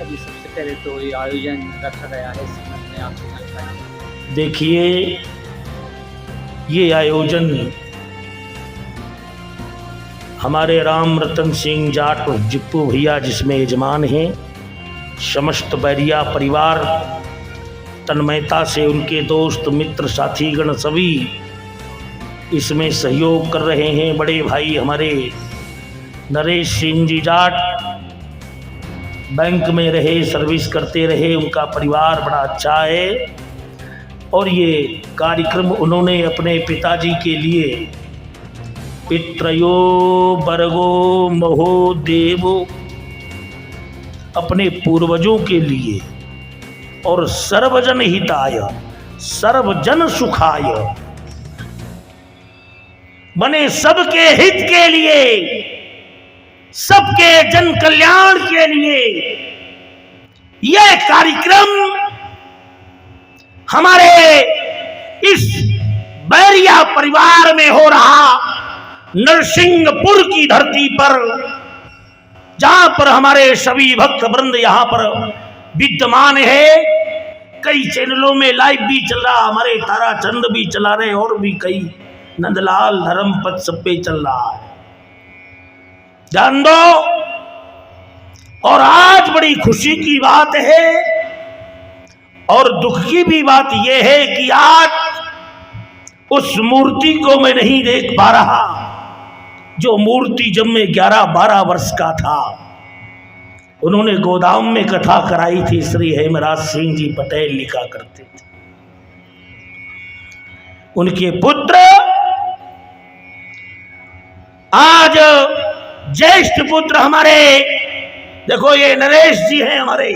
अभी सबसे पहले तो ये आयोजन रखा गया है, इस संबंध में आपको जानकारी। देखिए, ये आयोजन हमारे राम रतन सिंह जाट और जिप्पू भैया जिसमें यजमान हैं, समस्त बैरिया परिवार तन्मयता से उनके दोस्त मित्र साथीगण सभी इसमें सहयोग कर रहे हैं। बड़े भाई हमारे नरेश सिंह जी जाट बैंक में रहे, सर्विस करते रहे, उनका परिवार बड़ा अच्छा है और ये कार्यक्रम उन्होंने अपने पिताजी के लिए पितृयो वर्गो महो देवो, अपने पूर्वजों के लिए और सर्वजन हिताय सर्वजन सुखाय, बने सबके हित के लिए, सबके जन कल्याण के लिए यह कार्यक्रम हमारे इस बैरिया परिवार में हो रहा, नरसिंहपुर की धरती पर, जहां पर हमारे सभी भक्त वृंद यहां पर विद्यमान है। कई चैनलों में लाइव भी चल रहा, हमारे ताराचंद भी चला रहे और भी कई नंदलाल धर्मपद सब पे चल रहा है, जान दो। और आज बड़ी खुशी की बात है और दुख की भी बात यह है कि आज उस मूर्ति को मैं नहीं देख पा रहा जो मूर्ति जब मैं 11-12 वर्ष का था, उन्होंने गोदाम में कथा कराई थी, श्री हेमराज सिंह जी पटेल लिखा करते थे। उनके पुत्र आज ज्येष्ठ पुत्र हमारे, देखो ये नरेश जी हैं हमारे,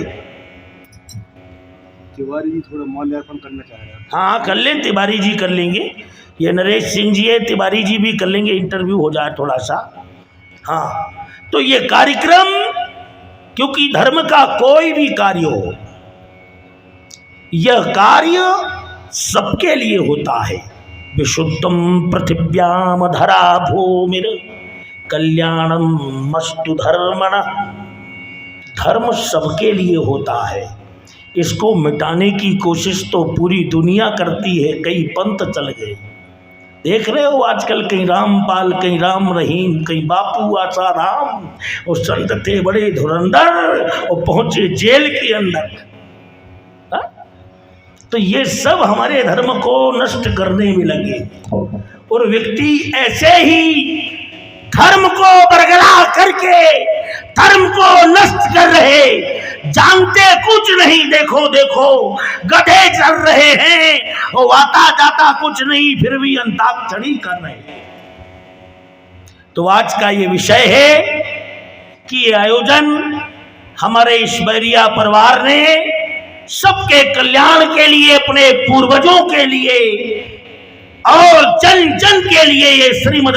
तिवारी जी थोड़ा माल्यार्पण करना चाह रहे हैं। हाँ कर लें, तिवारी जी कर लेंगे। ये नरेश सिंह जी है, तिवारी जी भी कर लेंगे, इंटरव्यू हो जाए थोड़ा सा। हाँ तो ये कार्यक्रम, क्योंकि धर्म का कोई भी कार्य हो, यह कार्य सबके लिए होता है। विशुद्धम पृथिव्याम धरा भूमिर कल्याणम मस्तु धर्मण। धर्म सबके लिए होता है, इसको मिटाने की कोशिश तो पूरी दुनिया करती है। कई पंथ चल गए, देख रहे हो आजकल, कहीं रामपाल, कहीं राम रहीम, कहीं बापू आसाराम, और संत थे बड़े धुरंधर और पहुंचे जेल के अंदर। हा? तो ये सब हमारे धर्म को नष्ट करने में लगे, और व्यक्ति ऐसे ही धर्म को बरकरार करके धर्म को नष्ट कर रहे, जानते कुछ नहीं। देखो देखो गधे चल रहे हैं और आता जाता कुछ नहीं, फिर भी अंताक्षरी कर रहे हैं। तो आज का ये विषय है कि ये आयोजन हमारे इस बैरिया परिवार ने सबके कल्याण के लिए, अपने पूर्वजों के लिए और जन जन के लिए ये श्रीमद्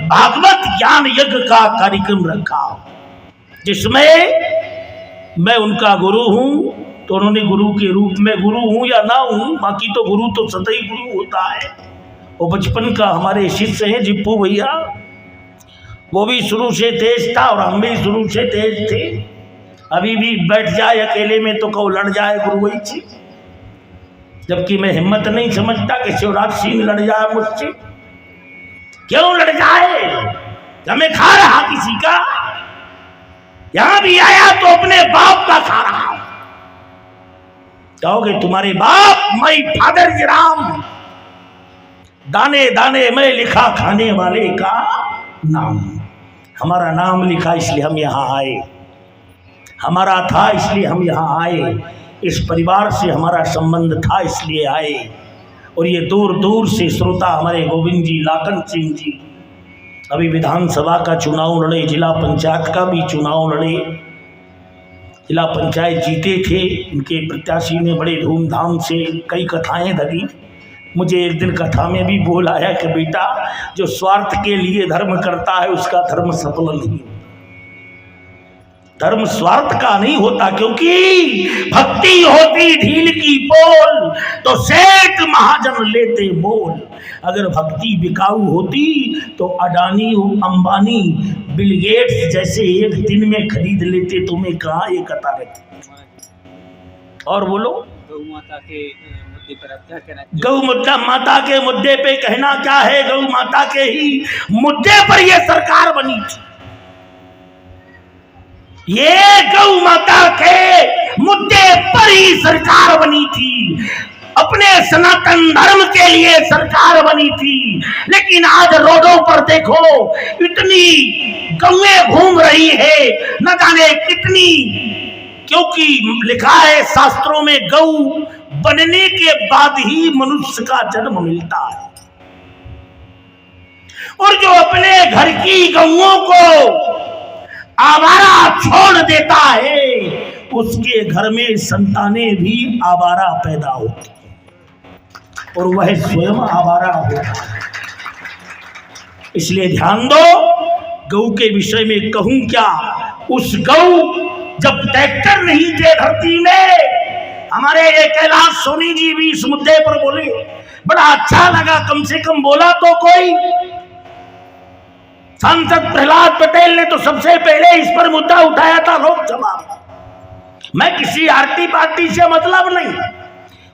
भागवत ज्ञान यज्ञ का कार्यक्रम रखा, जिसमें मैं उनका गुरु हूं। तो उन्होंने गुरु के रूप में, गुरु हूं या ना हूं, बाकी तो गुरु तो सदैव गुरु होता है। वो बचपन का हमारे शिष्य हैं जिप्पू भैया, वो भी शुरू से तेज था और हम भी शुरू से तेज थे। अभी भी बैठ जाए अकेले में तो कहो लड़ जाए गुरु वही छी, जबकि मैं हिम्मत नहीं समझता कि शिवराज सिंह लड़ जाए मुझसे। क्यों लड़ जाए? हमें खा रहा किसी का? यहां भी आया तो अपने बाप का खा रहा। कहोगे तुम्हारे बाप, माई फादर जी राम, दाने दाने में लिखा खाने वाले का नाम। हमारा नाम लिखा इसलिए हम यहाँ आए, हमारा था इसलिए हम यहाँ आए, इस परिवार से हमारा संबंध था इसलिए आए। और ये दूर दूर से श्रोता हमारे गोविंद जी, लाखन सिंह जी अभी विधानसभा का चुनाव लड़े, जिला पंचायत का भी चुनाव लड़े, जिला पंचायत जीते थे। इनके प्रत्याशी ने बड़े धूमधाम से कई कथाएं धरी। मुझे एक दिन कथा में भी बोल आया कि बेटा, जो स्वार्थ के लिए धर्म करता है उसका धर्म सफल नहीं होता। धर्म स्वार्थ का नहीं होता, क्योंकि भक्ति होती ढील की पोल तो सेठ महाजन लेते मोल। अगर भक्ति बिकाऊ होती तो अडानी, अंबानी, बिल गेट्स जैसे एक दिन में खरीद लेते। तुम्हें कहाँ ये कथा रहती? और बोलो, गौ माता के मुद्दे पर क्या कहना? गौ माता के मुद्दे पे कहना क्या है? गौ माता के ही मुद्दे पर यह सरकार बनी थी। ये गौ माता के मुद्दे पर ही सरकार बनी थी, अपने सनातन धर्म के लिए सरकार बनी थी। लेकिन आज रोडों पर देखो इतनी गौएं घूम रही है, न जाने कितनी, क्योंकि लिखा है शास्त्रों में गौ बनने के बाद ही मनुष्य का जन्म मिलता है। और जो अपने घर की गौओं को आवारा छोड़ देता है, उसके घर में संतानें भी आवारा पैदा होती हैं और वह स्वयं आवारा होता है। इसलिए ध्यान दो, गौ के विषय में कहूं क्या? उस गौ, जब ट्रैक्टर नहीं थे धरती में, हमारे ये कैलाश सोनी जी भी इस मुद्दे पर बोले, बड़ा अच्छा लगा, कम से कम बोला तो कोई। सांसद प्रहलाद पटेल ने तो सबसे पहले इस पर मुद्दा उठाया था लोकसभा में। मैं किसी आरती पार्टी से मतलब नहीं,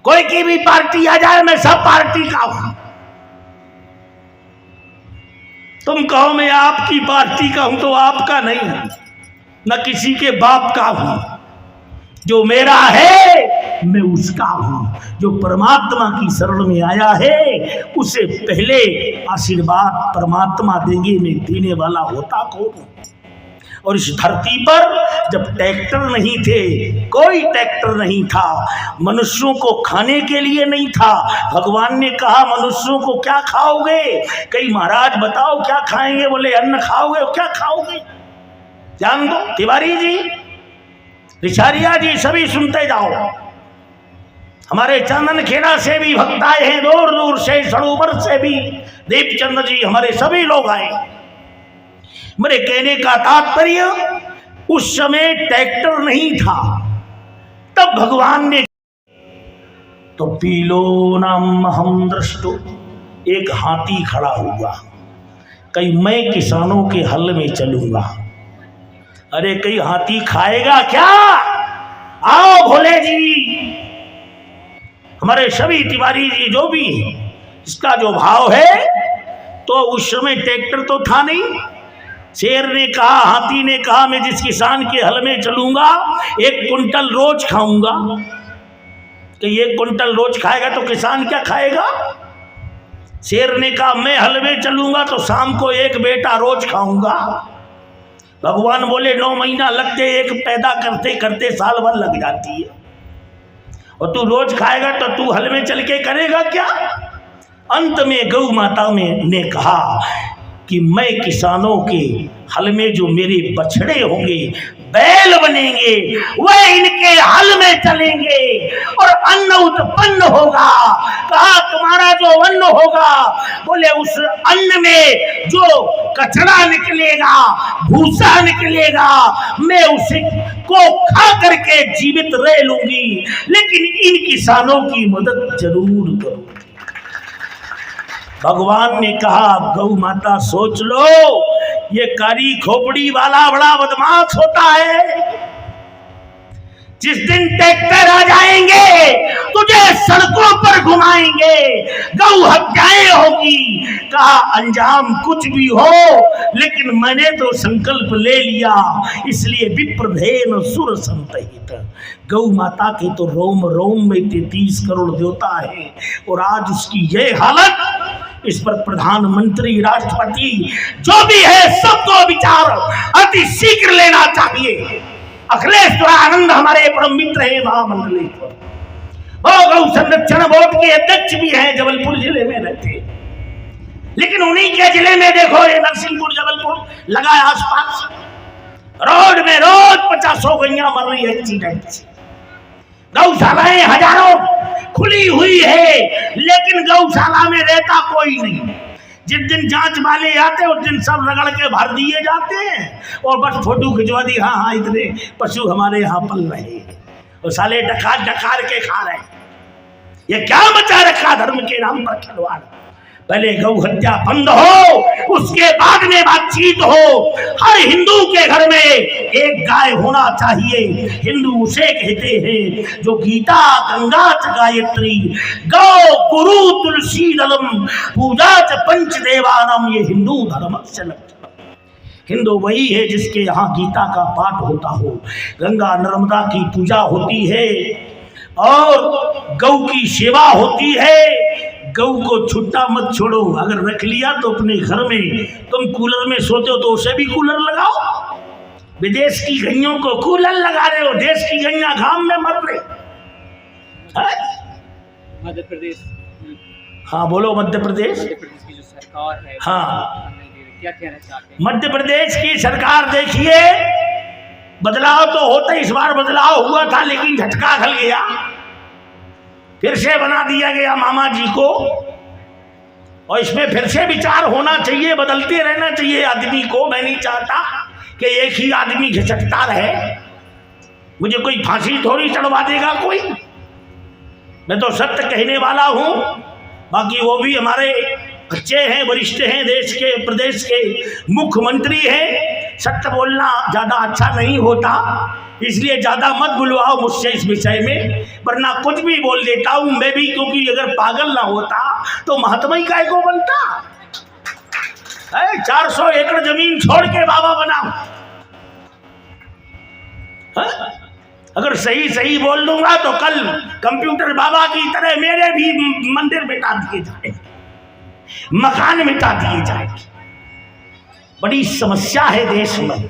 कोई की भी पार्टी आ जाए, मैं सब पार्टी का हूं। तुम कहो मैं आपकी पार्टी का हूं तो आपका नहीं, न किसी के बाप का हूं। जो मेरा है मैं उसका हूं। जो परमात्मा की शरण में आया है उसे पहले आशीर्वाद परमात्मा देंगे, मैं देने वाला होता कौन हूं? और इस धरती पर जब ट्रैक्टर नहीं थे, कोई ट्रैक्टर नहीं था, मनुष्यों को खाने के लिए नहीं था। भगवान ने कहा मनुष्यों को क्या खाओगे? कई महाराज बताओ क्या खाएंगे? बोले अन्न खाओगे। क्या खाओगे? जान दो, तिवारी जी, रिछारिया जी, सभी सुनते जाओ। हमारे चंदन खेड़ा से भी भक्त आए हैं, दूर दूर से, सरोवर से भी दीपचंद जी, हमारे सभी लोग आए। मेरे कहने का तात्पर्य, उस समय ट्रैक्टर नहीं था, तब भगवान ने तो पीलो नाम हम दृष्टो, एक हाथी खड़ा हुआ, कहीं मैं किसानों के हल में चलूंगा। अरे कहीं हाथी खाएगा क्या? आओ भोले जी, हमारे सभी तिवारी जी जो भी हैं, इसका जो भाव है, तो उस समय ट्रैक्टर तो था नहीं। शेर ने कहा, हाथी ने कहा, मैं जिस किसान के हल में चलूंगा 1 कुंटल रोज खाऊंगा। कि 1 कुंटल रोज खाएगा तो किसान क्या खाएगा? शेर ने कहा, मैं हल में चलूंगा तो शाम को 1 बेटा रोज खाऊंगा। भगवान बोले 9 महीना लगते, एक पैदा करते करते साल भर लग जाती है, और तू रोज खाएगा तो तू हल में चल के करेगा क्या? अंत में गौ माता ने कहा कि मैं किसानों के हल में जो मेरे बछड़े होंगे, बैल बनेंगे, वह इनके हल में चलेंगे और अन्न उत्पन्न होगा। कहा तुम्हारा जो अन्न होगा, बोले उस अन्न में जो कचरा निकलेगा, भूसा निकलेगा, मैं उसे को खा करके जीवित रह लूंगी, लेकिन इन किसानों की मदद जरूर करूंगी। भगवान ने कहा, गौ माता सोच लो, ये कारी खोपड़ी वाला बड़ा बदमाश होता है। जिस दिन ट्रैक्टर आ जाएंगे तुझे सड़कों पर घुमाएंगे, गौ हत्याएं होगी। कहा अंजाम कुछ भी हो, लेकिन मैंने तो संकल्प ले लिया, इसलिए विप्रधेन सुर संतहित। गौ माता के तो रोम रोम में 33 करोड़ देवता है, और आज उसकी यह हालत। इस पर प्रधानमंत्री, राष्ट्रपति जो भी है, सबको विचार अति शीघ्र लेना चाहिए। अखिलेश्वर आनंद हमारे परम मित्र हैं, महामंडलेश्वर, वो गौ संरक्षण बोर्ड के अध्यक्ष भी हैं, जबलपुर जिले में रहते। लेकिन उन्हीं के जिले में देखो, ये नरसिंहपुर जबलपुर लगा है आसपास, रोड में रोज 50 गैया मर रही है एक्सीडेंट से। गौशालाएं हजारों खुली हुई है, लेकिन गौशाला में रहता कोई नहीं। जिस दिन जांच वाले आते उस दिन सब रगड़ के भर दिए जाते हैं, और बस फोटो खिंचवा दी, हाँ हाँ इतने पशु हमारे यहाँ पल रहे हैं, और साले डकार डकार के खा रहे हैं। ये क्या मचा रखा धर्म के नाम पर खिलवाड़। पहले गौ हत्या बंद हो, उसके बाद में बातचीत हो। हर हिंदू के घर में एक गाय होना चाहिए। हिंदू उसे कहते हैं जो गीता गंगा च गायत्री, गौ गुरु तुलसी दलम, पूजा च पंच देवानम, ये हिंदू धर्म से लक्षण। हिंदू वही है जिसके यहाँ गीता का पाठ होता हो, गंगा नर्मदा की पूजा होती है, और गौ की सेवा होती है। गौ को छुट्टा मत छोड़ो, अगर रख लिया तो अपने घर में, तुम कूलर में सोते हो तो उसे भी कूलर लगाओ। विदेश की गैयों को कूलर लगा रहे हो, देश की गैया घाम में मर रही। मध्य प्रदेश, हाँ बोलो, मध्य प्रदेश की जो सरकार है, हाँ, क्या कहना चाहते हैं? मध्य प्रदेश की सरकार देखिए, बदलाव तो होता, इस बार बदलाव हुआ था, लेकिन झटका खल गया, फिर से बना दिया गया मामा जी को। और इसमें फिर से विचार होना चाहिए, बदलते रहना चाहिए आदमी को। मैं नहीं चाहता कि एक ही आदमी घिसटता रहे, मुझे कोई फांसी थोड़ी चढ़वा देगा कोई। मैं तो सत्य कहने वाला हूं, बाकी वो भी हमारे बच्चे हैं, वरिष्ठ हैं, देश के प्रदेश के मुख्यमंत्री हैं। सत्य बोलना ज्यादा अच्छा नहीं होता, इसलिए ज्यादा मत बुलवाओ मुझसे इस विषय में, वरना कुछ भी बोल देता हूं मैं भी, क्योंकि अगर पागल ना होता तो महात्मा ही काय को बनता है। 400 एकड़ जमीन छोड़ के बाबा बना, अगर सही सही बोल दूंगा तो कल कंप्यूटर बाबा की तरह मेरे भी मंदिर मिटा दिए जाएंगे, मकान मिटा दिए जाएंगे। बड़ी समस्या है देश में,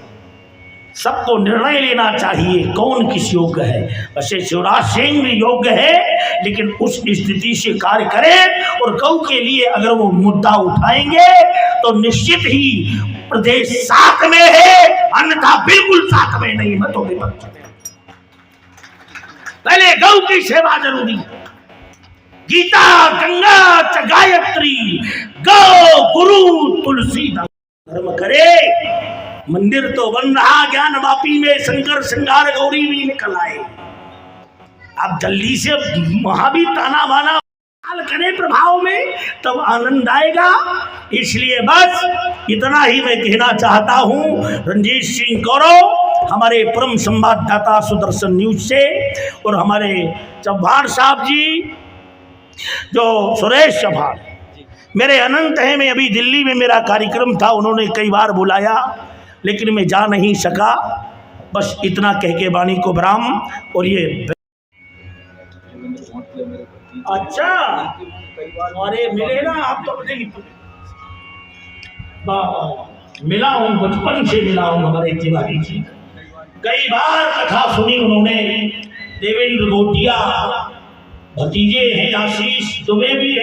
सबको निर्णय लेना चाहिए कौन किस योग्य है। वैसे शिवराज सिंह भी योग्य है, लेकिन उस स्थिति से कार्य करें, और गौ के लिए अगर वो मुद्दा उठाएंगे तो निश्चित ही प्रदेश साथ में है, अन्यथा बिल्कुल साथ में नहीं। मैं तो विपक्ष में, पहले गौ की सेवा जरूरी है। गीता गंगा च गायत्री, गौ गुरु तुलसी धर्म करे। मंदिर तो बन रहा ज्ञान वापी में, शंकर श्रृंगार गौरी भी निकल आए। आप जल्दी से वहां भी ताना बाना करे प्रभाव में, तब आनंद आएगा। इसलिए बस इतना ही मैं कहना चाहता हूं। रंजीत सिंह गौरव हमारे परम संवाददाता सुदर्शन न्यूज से, और हमारे चौहान साहब जी जो सुरेश चौहान मेरे अनंत हैं। मैं अभी दिल्ली में मेरा कार्यक्रम था, उन्होंने कई बार बुलाया लेकिन मैं जा नहीं सका। बस इतना कह के वाणी को विराम। और ये अच्छा, अरे मिले ना आप तो मिला हूँ, बचपन से मिला हूँ हमारे तिवारी जी। कई बार कथा सुनी उन्होंने। देवेंद्र गोटिया भतीजे हैं, आशीष दुबे भी है।